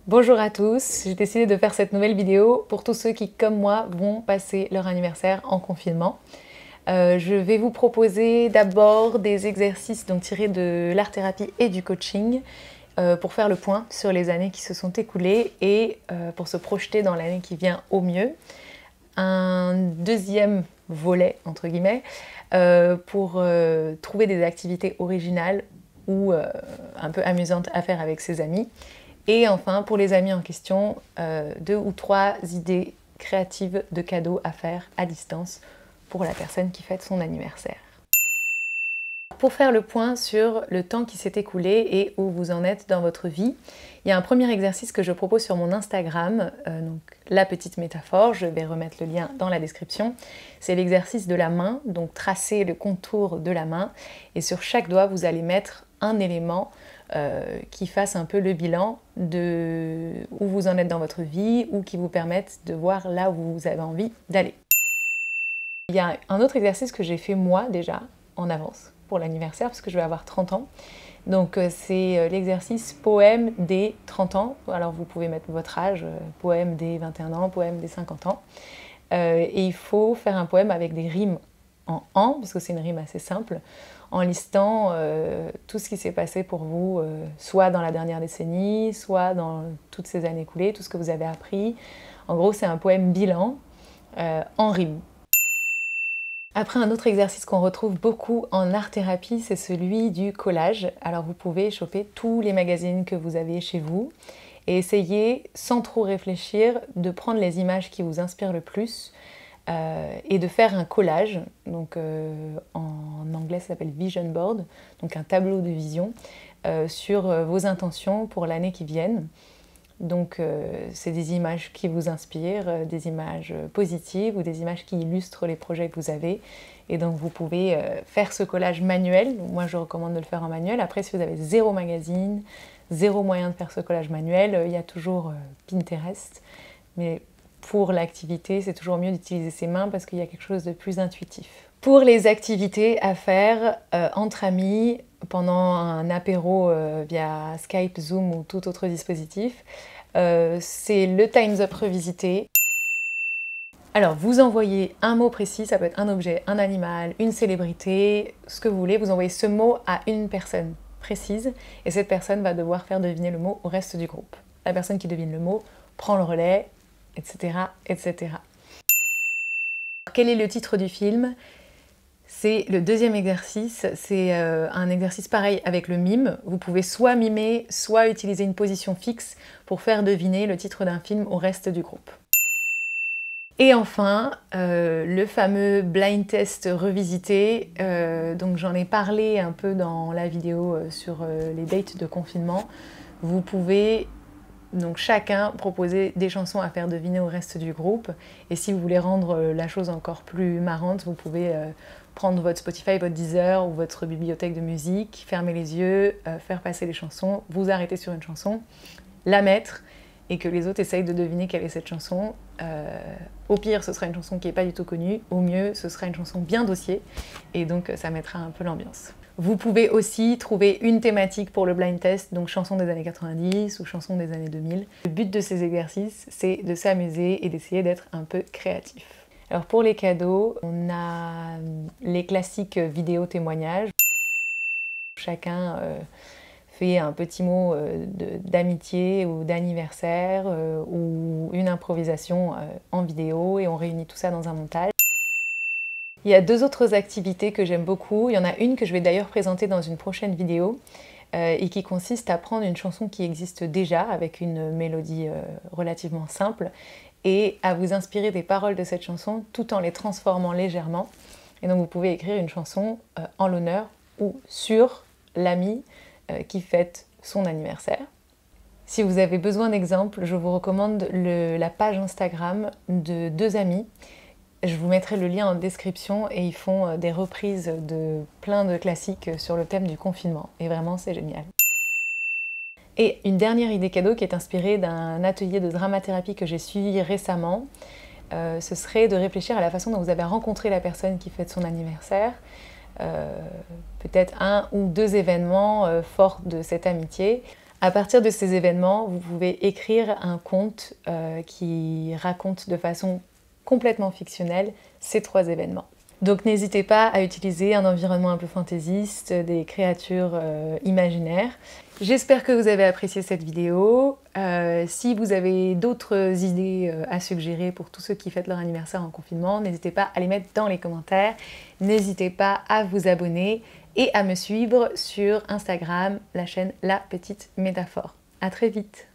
Bonjour à tous, j'ai décidé de faire cette nouvelle vidéo pour tous ceux qui, comme moi, vont passer leur anniversaire en confinement. Je vais vous proposer d'abord des exercices tirés de l'art-thérapie et du coaching pour faire le point sur les années qui se sont écoulées et pour se projeter dans l'année qui vient au mieux. Un deuxième volet, entre guillemets, pour trouver des activités originales ou un peu amusantes à faire avec ses amis. Et enfin, pour les amis en question, 2 ou 3 idées créatives de cadeaux à faire à distance pour la personne qui fête son anniversaire. Pour faire le point sur le temps qui s'est écoulé et où vous en êtes dans votre vie, il y a un premier exercice que je propose sur mon Instagram, donc la petite métaphore, je vais remettre le lien dans la description. C'est l'exercice de la main, donc tracer le contour de la main et sur chaque doigt vous allez mettre un élément qui fasse un peu le bilan de où vous en êtes dans votre vie ou qui vous permettent de voir là où vous avez envie d'aller. Il y a un autre exercice que j'ai fait moi déjà en avance pour l'anniversaire parce que je vais avoir 30 ans. Donc c'est l'exercice poème des 30 ans. Alors vous pouvez mettre votre âge, poème des 21 ans, poème des 50 ans. Et il faut faire un poème avec des rimes en « an », parce que c'est une rime assez simple, en listant tout ce qui s'est passé pour vous, soit dans la dernière décennie, soit dans toutes ces années écoulées, tout ce que vous avez appris. En gros, c'est un poème bilan en rime. Après, un autre exercice qu'on retrouve beaucoup en art-thérapie, c'est celui du collage. Alors vous pouvez choper tous les magazines que vous avez chez vous et essayer, sans trop réfléchir, de prendre les images qui vous inspirent le plus et de faire un collage. Donc en anglais, ça s'appelle vision board, donc un tableau de vision sur vos intentions pour l'année qui vient. Donc c'est des images qui vous inspirent, des images positives ou des images qui illustrent les projets que vous avez. Et donc vous pouvez faire ce collage manuel. Moi je recommande de le faire en manuel. Après si vous avez 0 magazine, 0 moyen de faire ce collage manuel, il y a toujours Pinterest. Mais pour l'activité, c'est toujours mieux d'utiliser ses mains parce qu'il y a quelque chose de plus intuitif. Pour les activités à faire entre amis, pendant un apéro via Skype, Zoom ou tout autre dispositif, c'est le Time's Up revisité. Alors vous envoyez un mot précis, ça peut être un objet, un animal, une célébrité, ce que vous voulez, vous envoyez ce mot à une personne précise et cette personne va devoir faire deviner le mot au reste du groupe. La personne qui devine le mot prend le relais, etc. etc. Quel est le titre du film ? C'est le deuxième exercice, c'est un exercice pareil avec le mime. Vous pouvez soit mimer, soit utiliser une position fixe pour faire deviner le titre d'un film au reste du groupe. Et enfin, le fameux blind test revisité. Donc j'en ai parlé un peu dans la vidéo sur les dates de confinement. Vous pouvez donc chacun proposer des chansons à faire deviner au reste du groupe. Et si vous voulez rendre la chose encore plus marrante, vous pouvez prendre votre Spotify, votre Deezer ou votre bibliothèque de musique, fermer les yeux, faire passer les chansons, vous arrêter sur une chanson, la mettre et que les autres essayent de deviner quelle est cette chanson. Au pire, ce sera une chanson qui n'est pas du tout connue. Au mieux, ce sera une chanson bien dossier. Et donc, ça mettra un peu l'ambiance. Vous pouvez aussi trouver une thématique pour le blind test, donc chansons des années 90 ou chansons des années 2000. Le but de ces exercices, c'est de s'amuser et d'essayer d'être un peu créatif. Alors pour les cadeaux, on a les classiques vidéos témoignages. Chacun fait un petit mot d'amitié ou d'anniversaire ou une improvisation en vidéo et on réunit tout ça dans un montage. Il y a 2 autres activités que j'aime beaucoup. Il y en a une que je vais d'ailleurs présenter dans une prochaine vidéo et qui consiste à prendre une chanson qui existe déjà avec une mélodie relativement simple et à vous inspirer des paroles de cette chanson tout en les transformant légèrement. Et donc vous pouvez écrire une chanson en l'honneur ou sur l'ami qui fête son anniversaire. Si vous avez besoin d'exemples, je vous recommande la page Instagram de 2 amis. Je vous mettrai le lien en description et ils font des reprises de plein de classiques sur le thème du confinement. Et vraiment, c'est génial. Et une dernière idée cadeau qui est inspirée d'un atelier de dramathérapie que j'ai suivi récemment, ce serait de réfléchir à la façon dont vous avez rencontré la personne qui fête son anniversaire. Peut-être 1 ou 2 événements forts de cette amitié. À partir de ces événements, vous pouvez écrire un conte qui raconte de façon complètement fictionnelle ces 3 événements. Donc n'hésitez pas à utiliser un environnement un peu fantaisiste, des créatures imaginaires. J'espère que vous avez apprécié cette vidéo. Si vous avez d'autres idées à suggérer pour tous ceux qui fêtent leur anniversaire en confinement, n'hésitez pas à les mettre dans les commentaires. N'hésitez pas à vous abonner et à me suivre sur Instagram, la chaîne La Petite Métaphore. À très vite!